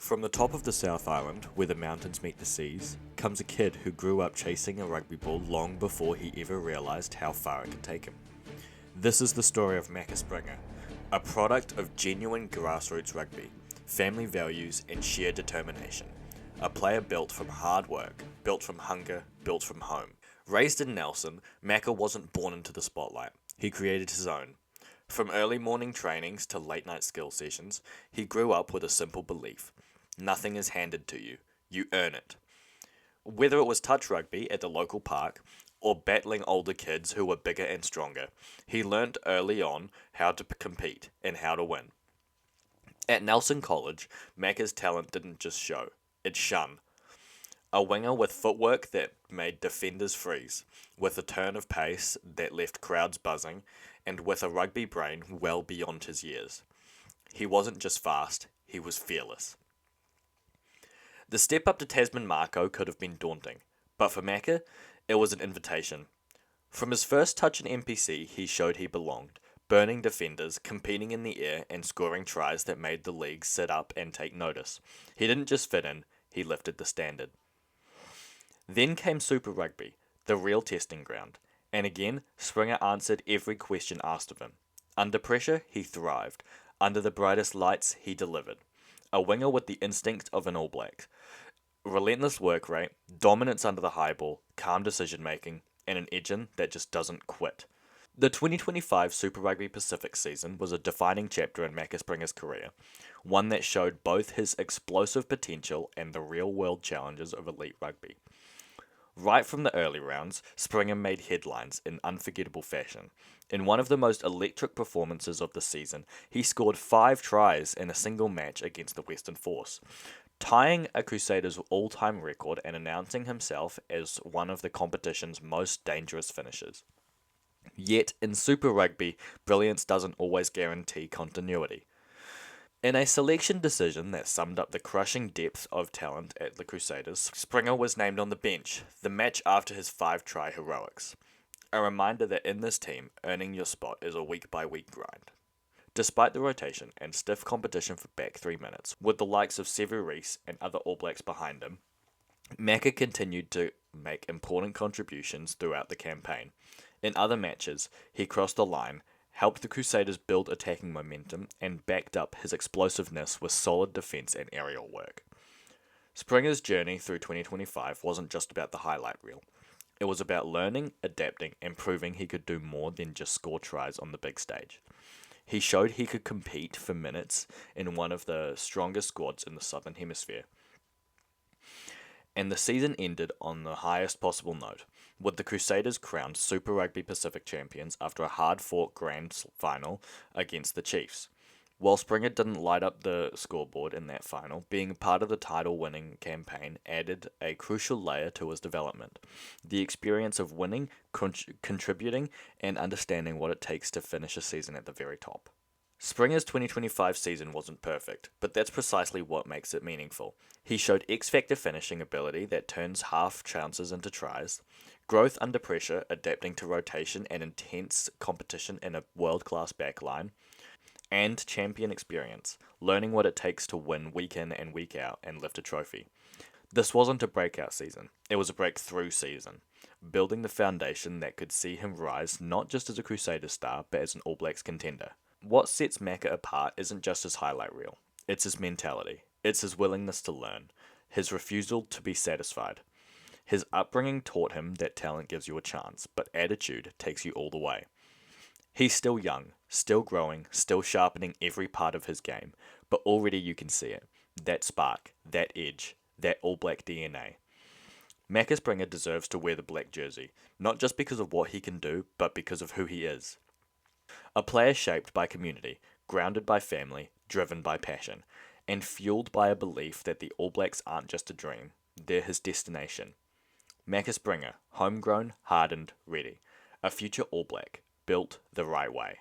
From the top of the South Island, where the mountains meet the seas, comes a kid who grew up chasing a rugby ball long before he ever realised how far it could take him. This is the story of Macca Springer, a product of genuine grassroots rugby, family values and sheer determination. A player built from hard work, built from hunger, built from home. Raised in Nelson, Macca wasn't born into the spotlight. He created his own. From early morning trainings to late night skill sessions, he grew up with a simple belief. Nothing is handed to you. You earn it. Whether it was touch rugby at the local park or battling older kids who were bigger and stronger, he learnt early on how to compete and how to win. At Nelson College, Macca's talent didn't just show, it shone. A winger with footwork that made defenders freeze, with a turn of pace that left crowds buzzing, and with a rugby brain well beyond his years. He wasn't just fast, he was fearless. The step up to Tasman Mako could have been daunting, but for Macca, it was an invitation. From his first touch in NPC, he showed he belonged, burning defenders, competing in the air, and scoring tries that made the league sit up and take notice. He didn't just fit in, he lifted the standard. Then came Super Rugby, the real testing ground, and again, Springer answered every question asked of him. Under pressure, he thrived. Under the brightest lights, he delivered. A winger with the instinct of an All Black. Relentless work rate, dominance under the high ball, calm decision making, and an engine that just doesn't quit. The 2025 Super Rugby Pacific season was a defining chapter in Macca Springer's career, one that showed both his explosive potential and the real-world challenges of elite rugby. Right from the early rounds, Springer made headlines in unforgettable fashion. In one of the most electric performances of the season, he scored 5 tries in a single match against the Western Force, tying a Crusaders all-time record and announcing himself as one of the competition's most dangerous finishers. Yet, in Super Rugby, brilliance doesn't always guarantee continuity. In a selection decision that summed up the crushing depth of talent at the Crusaders, Springer was named on the bench, the match after his 5-try heroics. A reminder that in this team, earning your spot is a week-by-week grind. Despite the rotation and stiff competition for back 3 minutes, with the likes of Sevu Reece and other All Blacks behind him, Macca continued to make important contributions throughout the campaign. In other matches, he crossed the line, helped the Crusaders build attacking momentum, and backed up his explosiveness with solid defence and aerial work. Springer's journey through 2025 wasn't just about the highlight reel. It was about learning, adapting, and proving he could do more than just score tries on the big stage. He showed he could compete for minutes in one of the strongest squads in the Southern Hemisphere. And the season ended on the highest possible note, with the Crusaders crowned Super Rugby Pacific champions after a hard-fought grand final against the Chiefs. While Springer didn't light up the scoreboard in that final, being part of the title-winning campaign added a crucial layer to his development. The experience of winning, contributing, and understanding what it takes to finish a season at the very top. Springer's 2025 season wasn't perfect, but that's precisely what makes it meaningful. He showed X-Factor finishing ability that turns half chances into tries, growth under pressure, adapting to rotation and intense competition in a world-class backline, and champion experience, learning what it takes to win week in and week out and lift a trophy. This wasn't a breakout season, it was a breakthrough season, building the foundation that could see him rise not just as a Crusader star, but as an All Blacks contender. What sets Macca apart isn't just his highlight reel, it's his mentality, it's his willingness to learn, his refusal to be satisfied. His upbringing taught him that talent gives you a chance, but attitude takes you all the way. He's still young, still growing, still sharpening every part of his game, but already you can see it. That spark, that edge, that All Black DNA. Macca Springer deserves to wear the black jersey, not just because of what he can do, but because of who he is. A player shaped by community, grounded by family, driven by passion, and fueled by a belief that the All Blacks aren't just a dream, they're his destination. Macca Springer, homegrown, hardened, ready. A future All Black, built the right way.